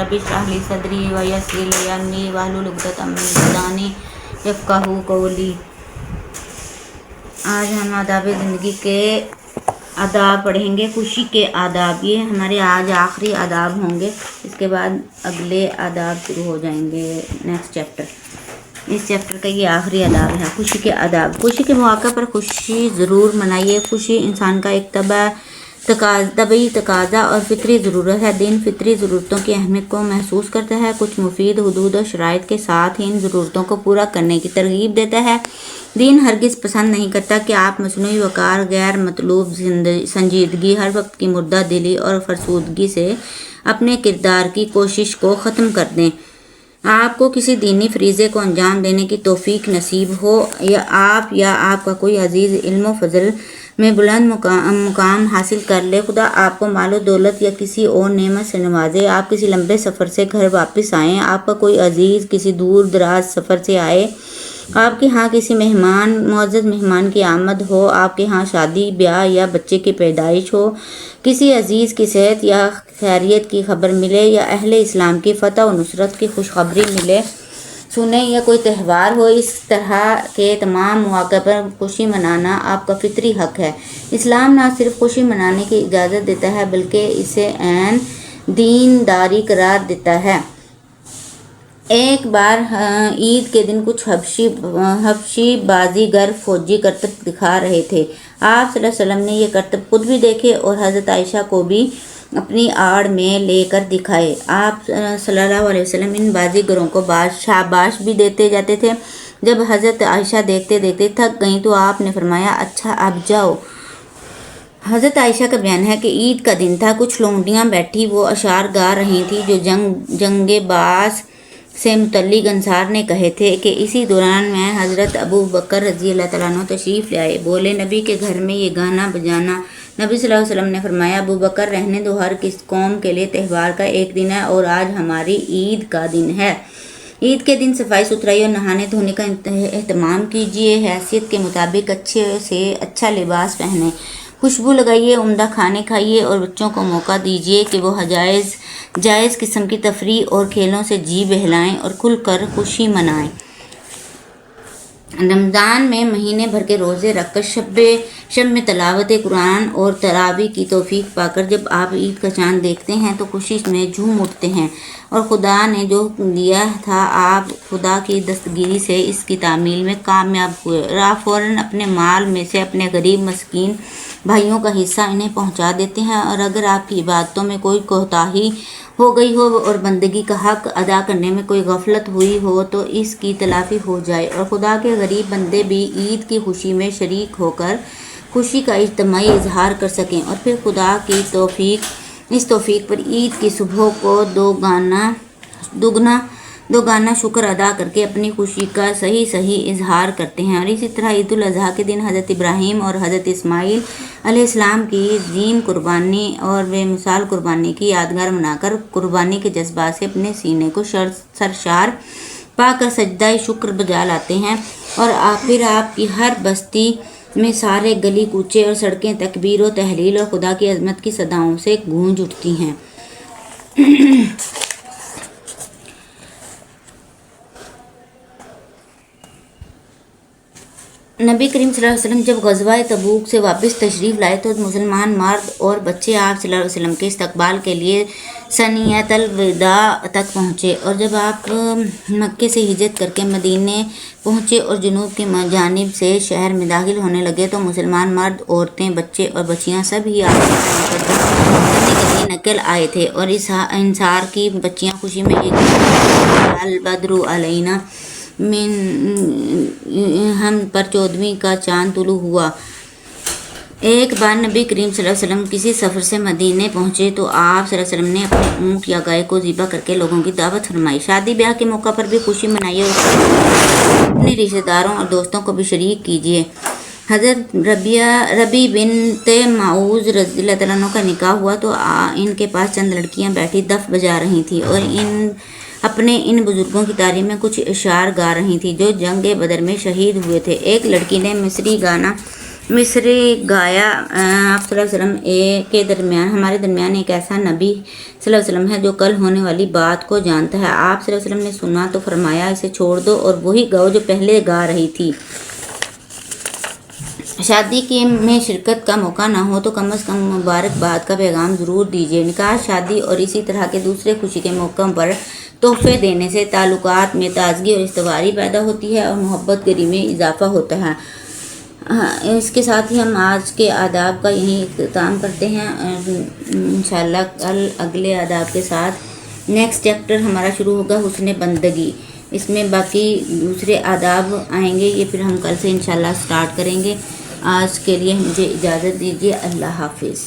रब इश्रह ली सदरी व यस्सिर ली अमरी वहलुल उक़दतम मिन लिसानी यफ़क़हू क़ौली। आज हम आदाब ज़िंदगी के आदाब पढ़ेंगे। खुशी के आदाब, ये हमारे आज आखिरी आदाब होंगे, इसके बाद अगले आदाब शुरू हो जाएंगे। नेक्स्ट चैप्टर, इस चैप्टर का ये आखिरी आदाब है। खुशी के आदाब। खुशी के मौके पर खुशी ज़रूर मनाइए। खुशी इंसान का एक तबई तकाज़ा और फितरी ज़रूरत है। दिन फितरी ज़रूरतों की अहमियत को महसूस करता है। कुछ मुफीद हुदूद और शराइत के साथ ही इन ज़रूरतों को पूरा करने की तरगीब देता है। दीन हरगिज़ पसंद नहीं करता कि आप मसनूई वक़ार, गैर मतलूब संजीदगी, हर वक्त की मुर्दा दिली और फरसूदगी से अपने किरदार की कोशिश को ख़त्म कर दें। आपको किसी दीनी फरीज़े को अंजाम देने की तौफ़ीक नसीब हो, या आपका कोई अजीज़ इल्म व फ़ज़ल में बुलंद मुकाम हासिल कर ले। खुदा आपको मालो दौलत या किसी और नेमत से नवाजे। आप किसी लंबे सफ़र से घर वापस आएँ, आपका कोई अजीज़ किसी दूर दराज सफ़र से आए, आपके यहाँ किसी मुअज़्ज़ज़ मेहमान की आमद हो, आपके यहाँ शादी ब्याह या बच्चे की पैदाइश हो, किसी अजीज़ की सेहत या खैरियत की खबर मिले, या अहले इस्लाम की फ़तह व नुसरत की खुशखबरी मिले सुने, या कोई त्यौहार हो। इस तरह के तमाम मौक़े पर खुशी मनाना आपका फितरी हक़ है। इस्लाम न सिर्फ खुशी मनाने की इजाज़त देता है, बल्कि इसे ऐन दीनदारी करार देता है। एक बार ईद के दिन कुछ हबशी बाजीगर फौजी करतब दिखा रहे थे। आप सल्लल्लाहु अलैहि वसल्लम ने ये करतब खुद भी देखे और हज़रत आयशा को भी अपनी आड़ में लेकर दिखाए। आप सल्लल्लाहु अलैहि वसल्लम इन बाजीगरों को शाबाश भी देते जाते थे। जब हज़रत आयशा देखते देखते थक गईं तो आपने फरमाया, अच्छा अब जाओ। हज़रत आयशा का बयान है कि ईद का दिन था। कुछ लौंडियाँ बैठी वो अशार गा रही थी जो जंगे बास से मुतल्लिक़ अंसार ने कहे थे कि इसी दौरान मैं हज़रत अबू बकर रज़ी अल्लाह तआला अन्हु तशरीफ़ ले आए। बोले, नबी के घर में ये गाना बजाना। नबी सल्लल्लाहु अलैहि वसल्लम ने फरमाया, अबू बकर रहने दो, हर किस कौम के लिए त्यौहार का एक दिन है और आज हमारी ईद का दिन है। ईद के दिन सफाई सुथराई और नहाने धोने का एहतमाम कीजिए। हैसियत के मुताबिक अच्छे से अच्छा लिबास पहने, खुशबू लगाइए, उम्दा खाने खाइए और बच्चों को मौका दीजिए कि वो जायज़ किस्म की तफरीह और खेलों से जी बहलाएं और खुलकर खुशी मनाएं। रमज़ान में महीने भर के रोज़े रखकर शब में तलावत कुरान और तरावी की तौफ़ीक पाकर जब आप ईद का चाँद देखते हैं तो खुशी में झूम उठते हैं और खुदा ने जो दिया था आप खुदा की दस्तगिरी से इसकी तामील में कामयाब हुए। आप फ़ौरन अपने माल में से अपने गरीब मस्कीन भाइयों का हिस्सा इन्हें पहुंचा देते हैं, और अगर आपकी इबादतों में कोई कोताही हो गई हो और बंदगी का हक़ अदा करने में कोई गफलत हुई हो तो इसकी तलाफ़ी हो जाए, और खुदा के गरीब बंदे भी ईद की खुशी में शरीक होकर खुशी का इज्तिमाई इजहार कर सकें, और फिर खुदा की इस तौफ़ीक पर ईद की सुबह को दोगुना शुक्र अदा करके अपनी खुशी का सही इजहार करते हैं। और इसी तरह ईद उल अज़हा के दिन हज़रत इब्राहीम और हज़रत इस्माईल अलैहिस्सलाम की अज़ीम कुर्बानी और बेमिसाल कुर्बानी की यादगार मनाकर कुर्बानी के जज्बात से अपने सीने को सरशार पाकर सजदा शुक्र बजा लाते हैं, और फिर आपकी हर बस्ती में सारे गली कूचे और सड़कें तकबीर व तहलील और खुदा की अज़मत की सदाओं से गूंज उठती हैं। नबी करीम सल्लल्लाहु अलैहि वसल्लम जब ग़ज़वा तबूक से वापस तशरीफ़ लाए तो मुसलमान मर्द और बच्चे आप सल्लल्लाहु अलैहि वसल्लम के इस्तकबाल के लिए सनियतुल विदा तक पहुँचे, और जब आप मक्के से हिजरत करके मदीने पहुँचे और जुनूब की जानिब से शहर में दाखिल होने लगे तो मुसलमान मर्द, औरतें, बच्चे और बच्चियाँ सभी आपसे करने के लिए निकल आए थे, और इस इंसार की बच्चियाँ खुशी में एक अल बद्रु अलैना हम पर 14वीं का चाँद तुलू हुआ। एक बार नबी करीम सल्लल्लाहु अलैहि वसल्लम किसी सफ़र से मदीने पहुँचे तो आप सल्लल्लाहु अलैहि वसल्लम ने अपने ऊँट या गाय को ज़िबा करके लोगों की दावत फरमाई। शादी ब्याह के मौका पर भी खुशी मनाइए और अपने रिश्तेदारों और दोस्तों को भी शरीक कीजिए। हज़रत रबी बिन्त माऊज़ रज़ियल्लाहु तआला अन्हा का निकाह हुआ तो इनके पास चंद लड़कियाँ बैठी दफ बजा रही थी और अपने इन बुजुर्गों की तारीफ में कुछ इशार गा रही थी जो जंग बदर में शहीद हुए थे। एक लड़की ने मिस्री गाना मिस्री गाया आप सल्लल्लाहु अलैहि वसल्लम के दरमियान हमारे दरमियान एक ऐसा नबी सल्लल्लाहु अलैहि वसल्लम है जो कल होने वाली बात को जानता है। आप सल्लल्लाहु अलैहि वसल्लम ने सुना तो फरमाया इसे छोड़ दो और वही गाओ जो पहले गा रही थी। शादी के में शिरकत का मौका ना हो तो कम से कम मुबारकबाद का पैगाम ज़रूर दीजिए। निकाह, शादी और इसी तरह के दूसरे खुशी के मौक़ों पर तोहफे देने से ताल्लुकात में ताज़गी और इस्तवारी पैदा होती है और मोहब्बत गरी में इजाफ़ा होता है। इसके साथ ही हम आज के आदाब का यहीं इख्तिताम करते हैं। इंशाअल्लाह कल अगले आदाब के साथ नेक्स्ट चैप्टर हमारा शुरू होगा हुस्न बंदगी। इसमें बाकी दूसरे आदाब आएंगे, ये फिर हम कल से इंशाअल्लाह स्टार्ट करेंगे। आज के लिए मुझे इजाज़त दीजिए। अल्लाह हाफिज़।